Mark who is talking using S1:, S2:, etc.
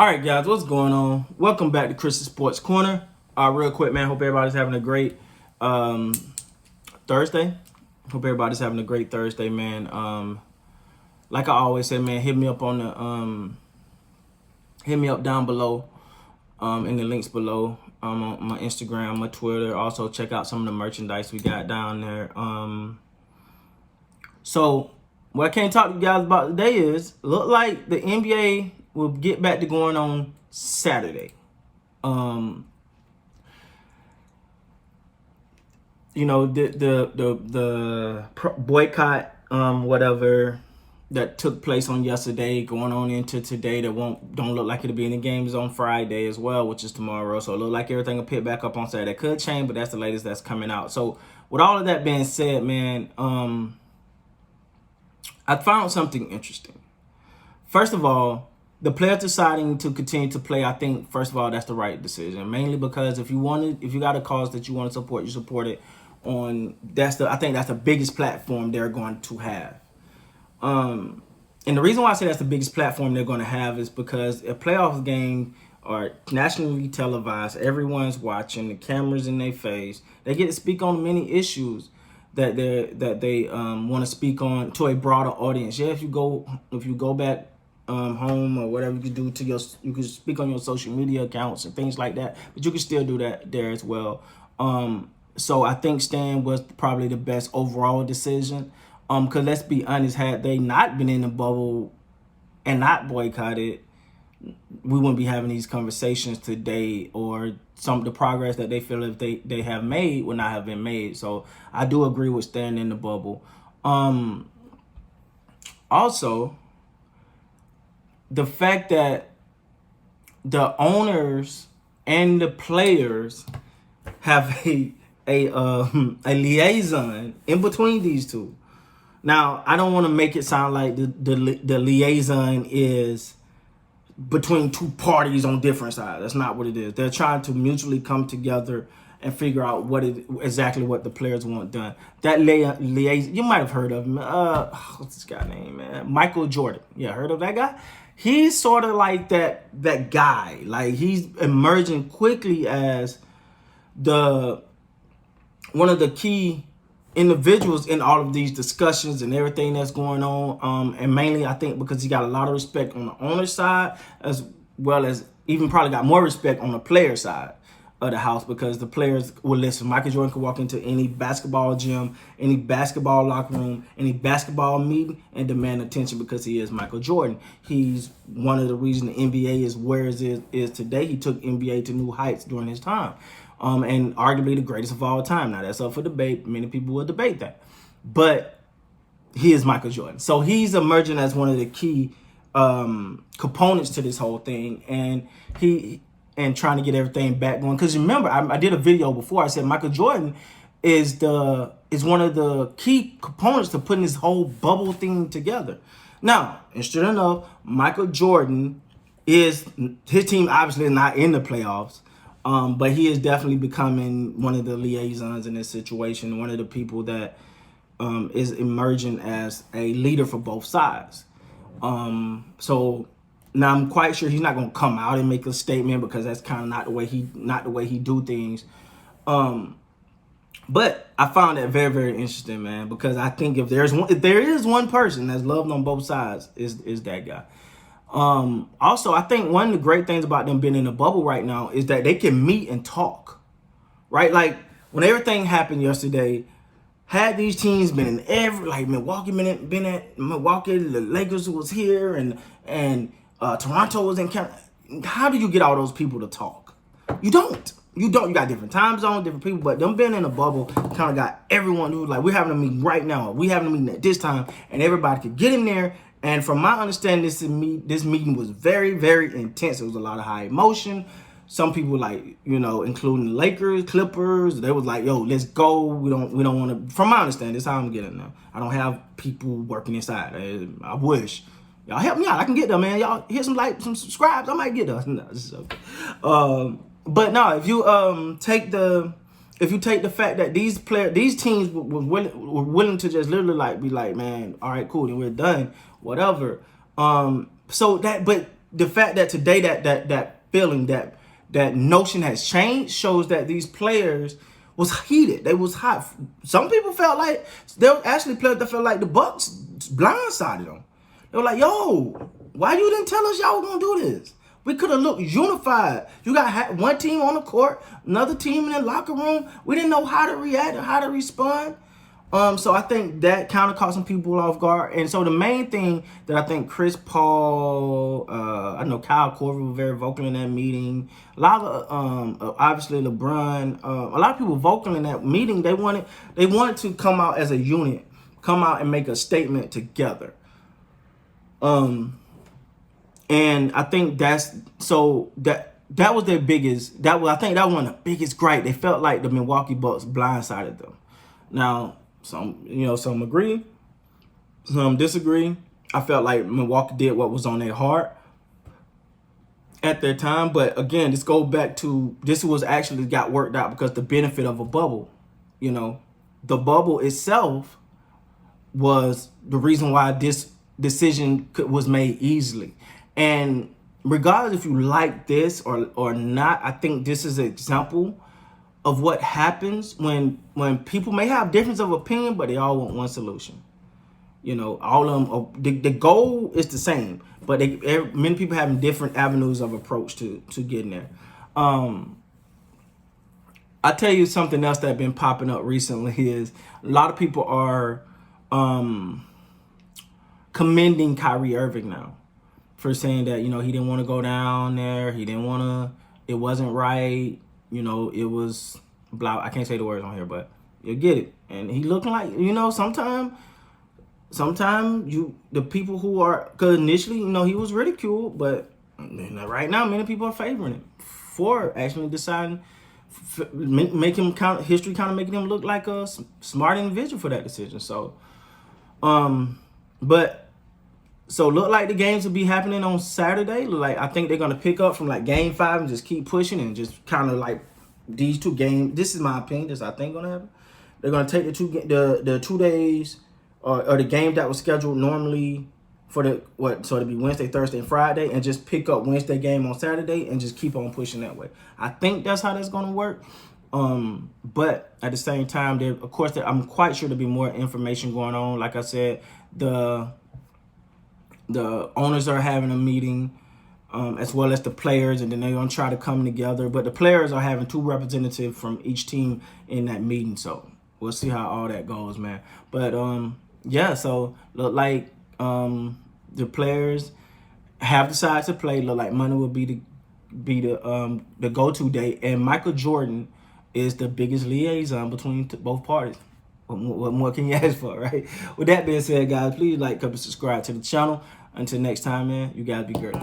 S1: All right, guys, what's going on? Welcome back to Chris's Sports Corner. Real quick, man. Hope everybody's having a great Thursday. Hope everybody's having a great Thursday, man. Like I always say, man, hit me up on the hit me up down below, in the links below, on my Instagram, my Twitter. Also, check out some of the merchandise we got down there. So what I can't talk to you guys about today is look like the NBA will get back to going on Saturday. The boycott, whatever that took place on yesterday, going on into today, that don't look like it'll be any games on Friday as well, which is tomorrow. So it look like everything will pick back up on Saturday. That could change, but that's the latest that's coming out. So with all of that being said, man, I found something interesting. First of all, the players deciding to continue to play, I think, first of all, that's the right decision. Mainly because if you got a cause that you want to support, you support it on. I think that's the biggest platform they're going to have. And the reason why I say that's the biggest platform they're going to have is because a playoff game are nationally televised. Everyone's watching, the cameras in their face. They get to speak on many issues that they want to speak on to a broader audience. Yeah, if you go back home or whatever you can do you can speak on your social media accounts and things like that, but you can still do that there as well. So I think Stan was probably the best overall decision. Because let's be honest, had they not been in the bubble and not boycotted, we wouldn't be having these conversations today, or some of the progress that they feel if they have made would not have been made. So I do agree with staying in the bubble. Also, the fact that the owners and the players have a liaison in between these two. Now, I don't want to make it sound like the liaison is between two parties on different sides. That's not what it is. They're trying to mutually come together and figure out exactly what the players want done. That liaison, you might have heard of him. What's this guy name, man? Michael Jordan. Yeah, heard of that guy? He's sort of like that guy. Like, he's emerging quickly as one of the key individuals in all of these discussions and everything that's going on. And mainly, I think, because he got a lot of respect on the owner side, as well as even probably got more respect on the player side of the house, because the players will listen. Michael Jordan could walk into any basketball gym, any basketball locker room, any basketball meeting and demand attention because he is Michael Jordan. He's one of the reasons the NBA is where it is today. He took NBA to new heights during his time. And arguably the greatest of all time. Now, that's up for debate. Many people will debate that. But he is Michael Jordan. So he's emerging as one of the key components to this whole thing. And trying to get everything back going. Because remember, I did a video before. I said Michael Jordan is one of the key components to putting this whole bubble thing together. Now, interesting enough, Michael Jordan his team obviously not in the playoffs. But he is definitely becoming one of the liaisons in this situation, one of the people that is emerging as a leader for both sides. So now I'm quite sure he's not going to come out and make a statement, because that's kind of not the way he do things. But I found that very, very interesting, man, because I think if there is one person that's loved on both sides, is that guy. Also, I think one of the great things about them being in a bubble right now is that they can meet and talk, right? Like, when everything happened yesterday, had these teams been in Milwaukee been at Milwaukee, the Lakers was here, and Toronto was in Canada. How do you get all those people to talk? You don't. You got different time zones, different people, but them being in a bubble kind of got everyone who, like, we're having a meeting right now, we having a meeting at this time, and everybody could get in there. And from my understanding, this meeting was very, very intense. It was a lot of high emotion. Some people, including the Lakers, Clippers, they was like, yo, let's go. We don't want to, from my understanding, this is how I'm getting now. I don't have people working inside. I wish. Y'all help me out. I can get there, man. Y'all hit some subscribes. I might get there. No, this is okay. But no, if you take the fact that these teams were willing to just literally be like, man, all right, cool, then we're done, whatever. But the fact that today that feeling, that notion has changed, shows that these players was heated. They was hot. Some people felt like, there were actually players that felt like the Bucks blindsided them. They were like, yo, why you didn't tell us y'all were gonna do this? We could have looked unified. You got one team on the court, another team in the locker room. We didn't know how to react or how to respond. So I think that kind of caught some people off guard. And so the main thing that I think Chris Paul, I know Kyle Korver was very vocal in that meeting. A lot of, obviously LeBron, a lot of people vocal in that meeting. They wanted to come out as a unit, come out and make a statement together. And I think that was their biggest, I think that was one of the biggest gripe. They felt like the Milwaukee Bucks blindsided them. Now, some agree, some disagree. I felt like Milwaukee did what was on their heart at their time. But again, this goes back to, this was actually got worked out because the benefit of a bubble. The bubble itself was the reason why this decision was made easily. And regardless if you like this or not, I think this is an example of what happens when people may have difference of opinion, but they all want one solution. All of them, the goal is the same, but many people having different avenues of approach to getting there. I tell you something else that's been popping up recently is a lot of people are commending Kyrie Irving now for saying that, he didn't want to go down there. He didn't want to, it wasn't right. It was blah. I can't say the words on here, but you'll get it. And he looking like, sometimes the people who are, because initially, he was ridiculed, but right now, many people are favoring him for actually deciding, make him history kind of making him look like a smart individual for that decision. So, So look like the games will be happening on Saturday. Like I think they're gonna pick up from like game 5 and just keep pushing and just kind of like these two games. This is my opinion. This I think gonna happen. They're gonna take the 2 days or the game that was scheduled normally for so it'll be Wednesday, Thursday, and Friday, and just pick up Wednesday game on Saturday and just keep on pushing that way. I think that's how that's gonna work. But at the same time, I'm quite sure there'll be more information going on. Like I said, the owners are having a meeting, as well as the players, and then they're going to try to come together. But the players are having 2 representatives from each team in that meeting. So we'll see how all that goes, man. But, yeah, so look like the players have decided to play. Look like Monday will be the go-to date. And Michael Jordan is the biggest liaison between both parties. What more can you ask for, right? With that being said, guys, please like, comment, subscribe to the channel. Until next time, man, you guys be great.